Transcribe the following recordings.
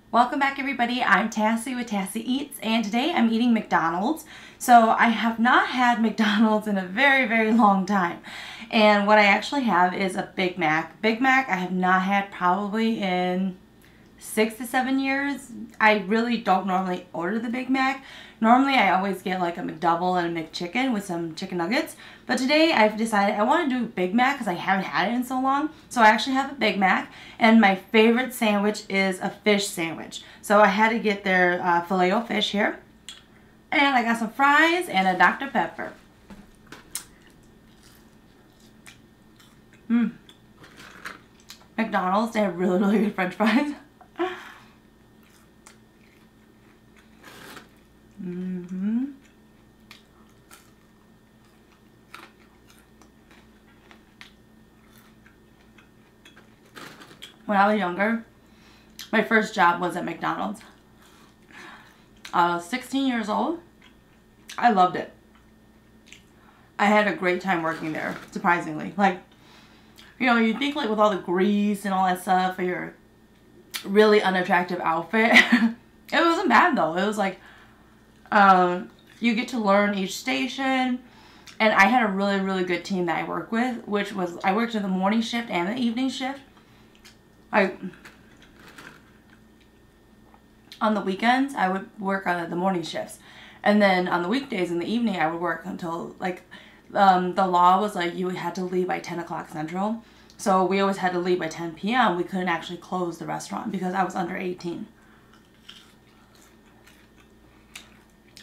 Welcome back everybody, I'm Tassie with Tassie Eats, and today I'm eating McDonald's. So I have not had McDonald's in a very long time. And what I actually have is a Big Mac. Big Mac I have not had probably in 6 to 7 years. I really don't normally order the Big Mac. Normally I always get like a McDouble and a McChicken with some chicken nuggets. But today I've decided I want to do Big Mac because I haven't had it in so long. So I actually have a Big Mac, and my favorite sandwich is a fish sandwich. So I had to get their Filet O'Fish here. And I got some fries and a Dr. Pepper. McDonald's, they have really good french fries. When I was younger, my first job was at McDonald's. I was 16 years old. I loved it. I had a great time working there, surprisingly. Like, you know, you think like with all the grease and all that stuff, your really unattractive outfit. It wasn't bad though. It was like, you get to learn each station. And I had a really good team that I worked with, which was, I worked in the morning shift and the evening shift. On the weekends, I would work on the morning shifts. And then on the weekdays in the evening, I would work until, like, the law was like you had to leave by 10 o'clock Central. So we always had to leave by 10 p.m. We couldn't actually close the restaurant because I was under 18.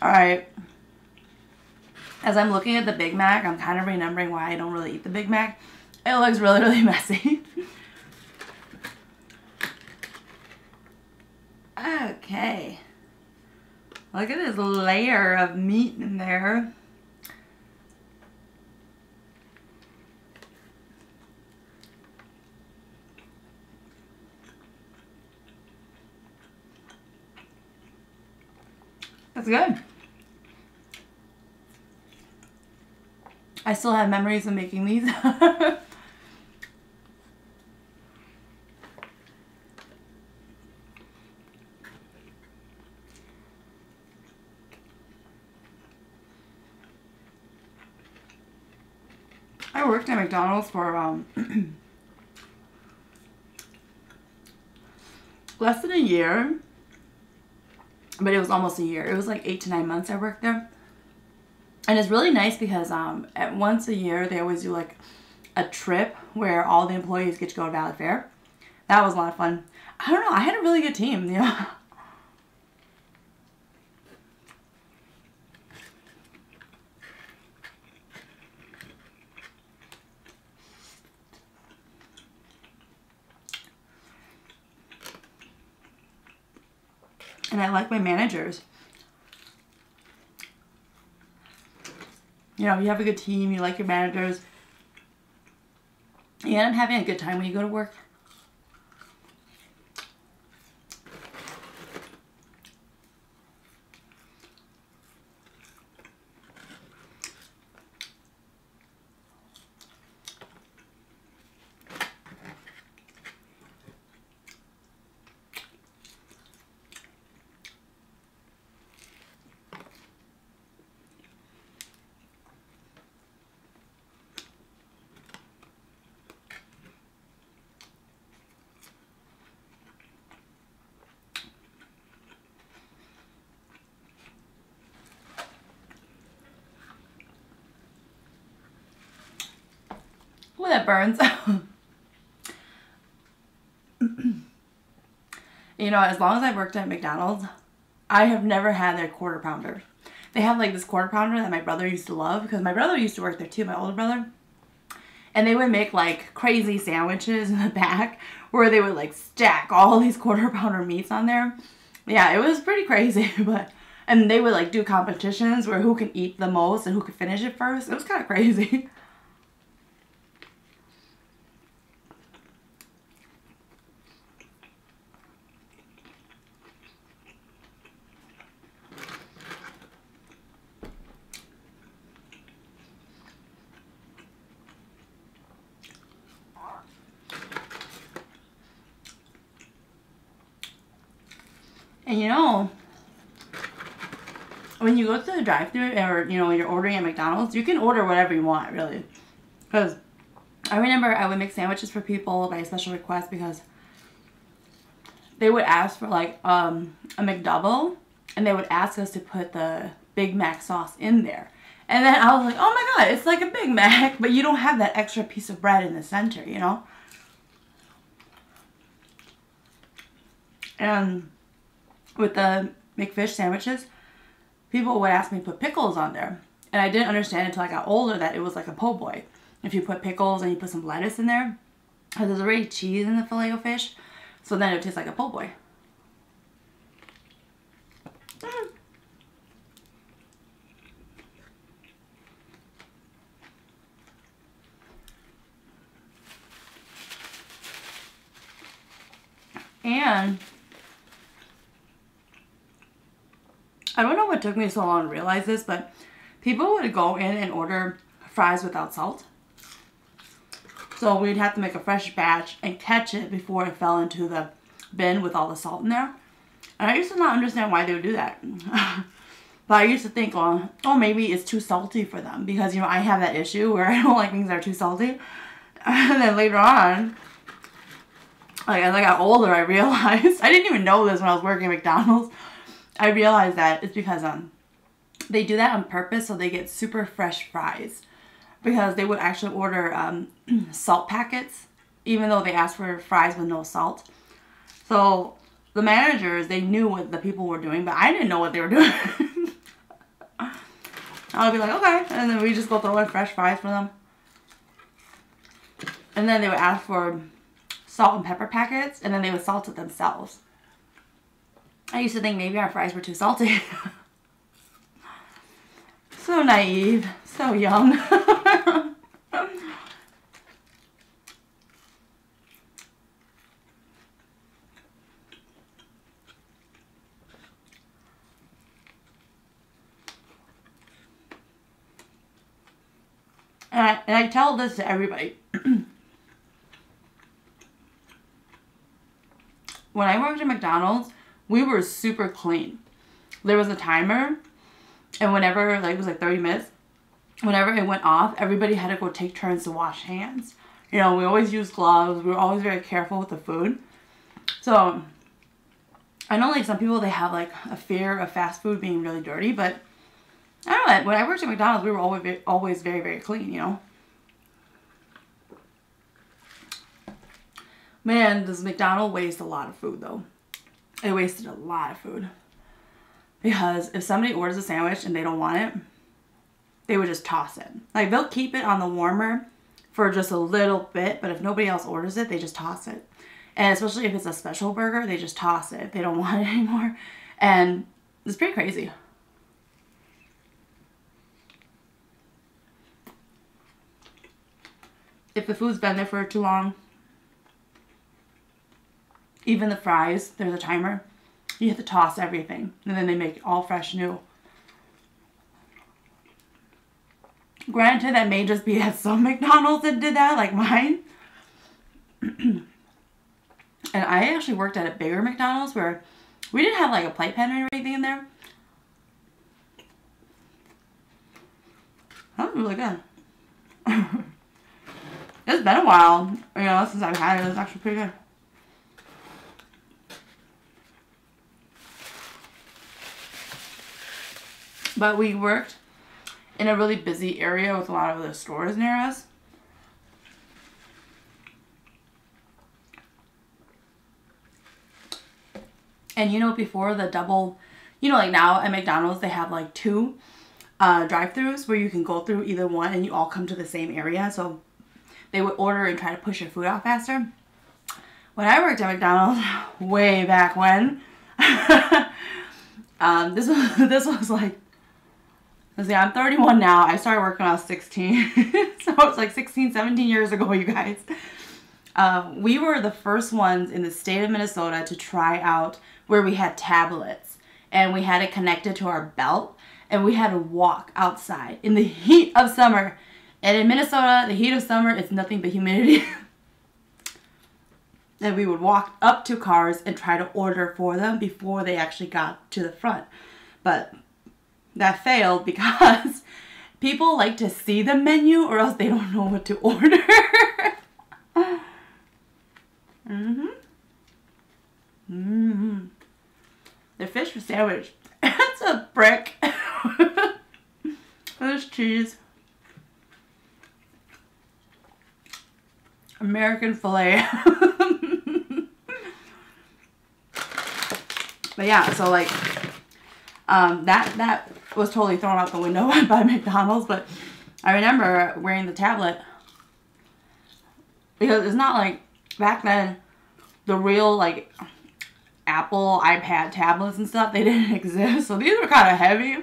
Alright. As I'm looking at the Big Mac, I'm kind of remembering why I don't really eat the Big Mac. It looks really messy. Okay. Look at this layer of meat in there. That's good. I still have memories of making these. I worked at McDonald's for less than a year, but it was almost a year. It was like 8 to 9 months I worked there. And it's really nice because at once a year they always do like a trip where all the employees get to go to Valley Fair. That was a lot of fun. I don't know, I had a really good team, you know. And I like my managers. You know, you have a good team, you like your managers. You end up having a good time when you go to work. Ooh, that burns. You know, as long as I've worked at McDonald's, I have never had their quarter pounder. They have like this quarter pounder that my brother used to love because my brother used to work there too, my older brother. And they would make like crazy sandwiches in the back where they would like stack all these quarter pounder meats on there. Yeah, it was pretty crazy, but and they would like do competitions where who can eat the most and who can finish it first. It was kind of crazy. And you know, when you go to the drive-thru or, you know, when you're ordering at McDonald's, you can order whatever you want, really. Because I remember I would make sandwiches for people by special request because they would ask for like a McDouble, and they would ask us to put the Big Mac sauce in there. And then I was like, oh my god, it's like a Big Mac, but you don't have that extra piece of bread in the center, you know? And with the McFish sandwiches, people would ask me to put pickles on there. And I didn't understand until I got older that it was like a po' boy. If you put pickles and you put some lettuce in there, because there's already cheese in the Filet O'Fish, so then it would taste like a po' boy. And I don't know what took me so long to realize this, but people would go in and order fries without salt. So we'd have to make a fresh batch and catch it before it fell into the bin with all the salt in there. And I used to not understand why they would do that. But I used to think, oh, maybe it's too salty for them. Because, you know, I have that issue where I don't like things that are too salty. And then later on, like as I got older, I realized, I didn't even know this when I was working at McDonald's. I realized that it's because they do that on purpose so they get super fresh fries. Because they would actually order salt packets, even though they asked for fries with no salt. So the managers, they knew what the people were doing, but I didn't know what they were doing. I would be like, okay, and then we just go throw in fresh fries for them. And then they would ask for salt and pepper packets, and then they would salt it themselves. I used to think maybe our fries were too salty. So naive, so young. And I tell this to everybody. When I worked at McDonald's, we were super clean. There was a timer, and whenever, like, it was like 30 minutes, whenever it went off, everybody had to go take turns to wash hands. You know, we always used gloves. We were always very careful with the food. So, I know, like, some people, they have, like, a fear of fast food being really dirty, but I don't know. When I worked at McDonald's, we were always very, very clean, you know? Man, does McDonald's waste a lot of food, though. It wasted a lot of food. Because if somebody orders a sandwich and they don't want it, they would just toss it. Like, they'll keep it on the warmer for just a little bit, but if nobody else orders it, they just toss it. And especially if it's a special burger, they just toss it if they don't want it anymore. And it's pretty crazy. If the food's been there for too long, even the fries, there's a timer. You have to toss everything. And then they make it all fresh new. Granted, that may just be at some McDonald's that did that, like mine. And I actually worked at a bigger McDonald's where we didn't have like a playpen or anything in there. That was really good. It's been a while, you know, since I've had it. It's actually pretty good. But we worked in a really busy area with a lot of the stores near us. And you know, before the double, you know, like now at McDonald's, they have like 2 drive-thrus where you can go through either one and you all come to the same area. So they would order and try to push your food out faster. When I worked at McDonald's, way back when, this was like, let's see, I'm 31 now. I started working when I was 16. So it's like 16, 17 years ago, you guys. We were the first ones in the state of Minnesota to try out where we had tablets. And we had it connected to our belt. And we had to walk outside in the heat of summer. And in Minnesota, the heat of summer is nothing but humidity. And we would walk up to cars and try to order for them before they actually got to the front. But that failed because people like to see the menu or else they don't know what to order. The fish for sandwich. It's a brick. There's cheese. American filet. But yeah, so like that was totally thrown out the window by McDonald's, but I remember wearing the tablet because it's not like back then the real like Apple iPad tablets and stuff, they didn't exist. So these were kind of heavy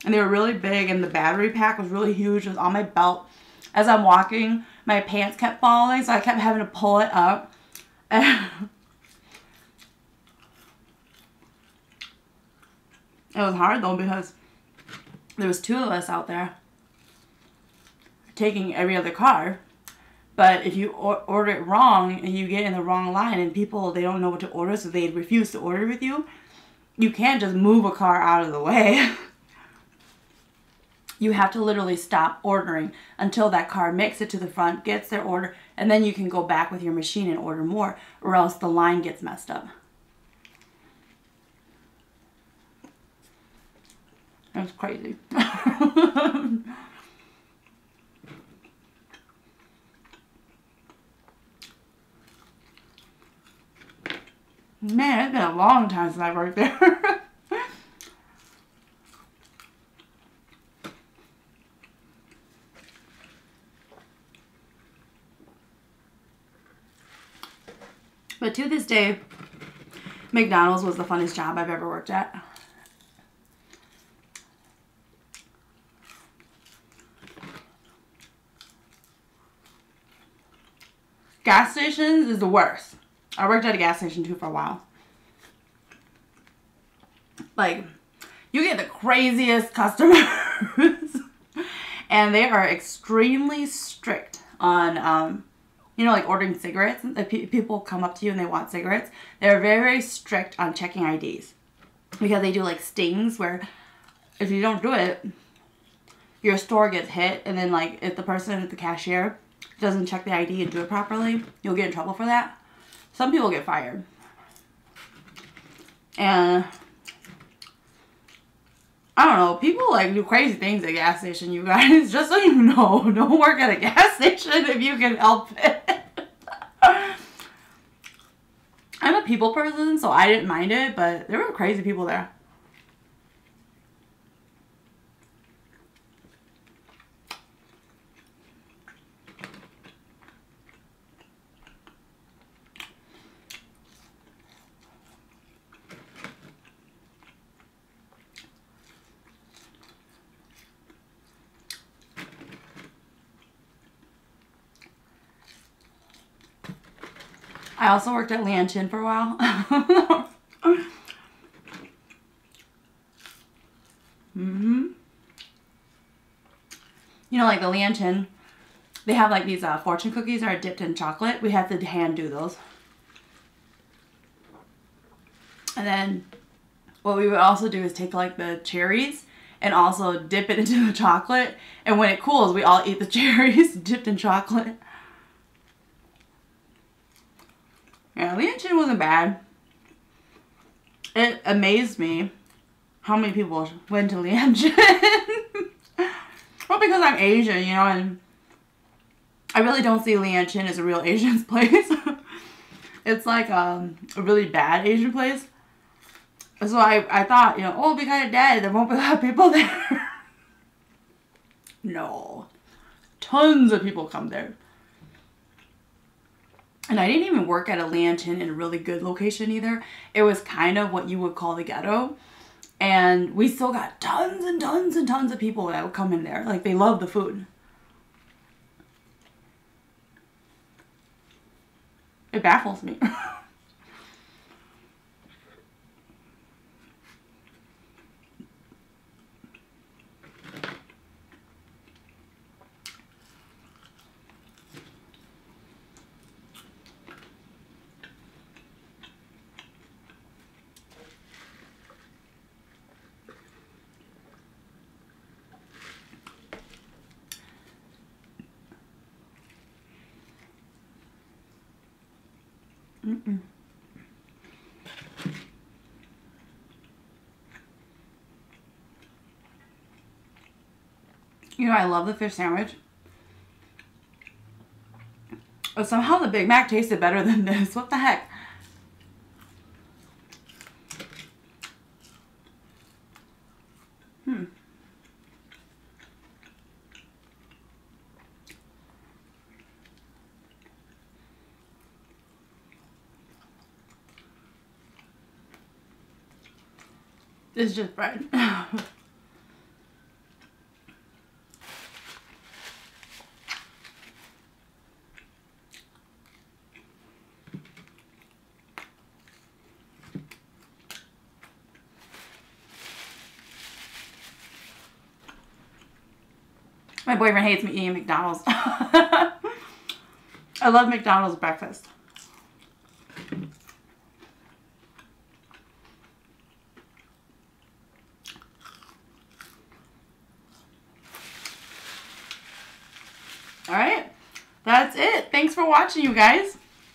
and they were really big and the battery pack was really huge. It was on my belt. As I'm walking, my pants kept falling, so I kept having to pull it up. It was hard though because there was 2 of us out there taking every other car. But if you order it wrong and you get in the wrong line and people, they don't know what to order, so they refuse to order with you, you can't just move a car out of the way. You have to literally stop ordering until that car makes it to the front, gets their order, and then you can go back with your machine and order more, or else the line gets messed up. That's crazy. Man, it's been a long time since I worked there. But to this day, McDonald's was the funnest job I've ever worked at. Gas stations is the worst. I worked at a gas station too for a while. Like, you get the craziest customers. And they are extremely strict on, you know, like ordering cigarettes. If people come up to you and they want cigarettes, they're very, very strict on checking IDs. Because they do like stings where if you don't do it, your store gets hit. And then like if the person at the cashier doesn't check the ID and do it properly, you'll get in trouble for that. Some people get fired. And I don't know, people like do crazy things at gas station, you guys. Just so you know, don't work at a gas station if you can help it. I'm a people person, so I didn't mind it, but there were crazy people there. I also worked at Lanchin for a while. You know, like the Lanchin, they have like these fortune cookies that are dipped in chocolate. We had to hand do those. And then what we would also do is take like the cherries and also dip it into the chocolate. And when it cools, we all eat the cherries dipped in chocolate. Yeah, Lanchin wasn't bad. It amazed me how many people went to Lanchin. Well, because I'm Asian, you know, and I really don't see Lanchin as a real Asian place. It's like a really bad Asian place. So I thought, you know, oh, it'll be kind of dead. There won't be a lot of people there. No. Tons of people come there. And I didn't even work at a Lanchin in a really good location either. It was kind of what you would call the ghetto. And we still got tons and tons and tons of people that would come in there. Like, they love the food. It baffles me. You know, I love the fish sandwich. But somehow the Big Mac tasted better than this. What the heck? It's just bread. My boyfriend hates me eating McDonald's. I love McDonald's breakfast. Alright, that's it. Thanks for watching, you guys.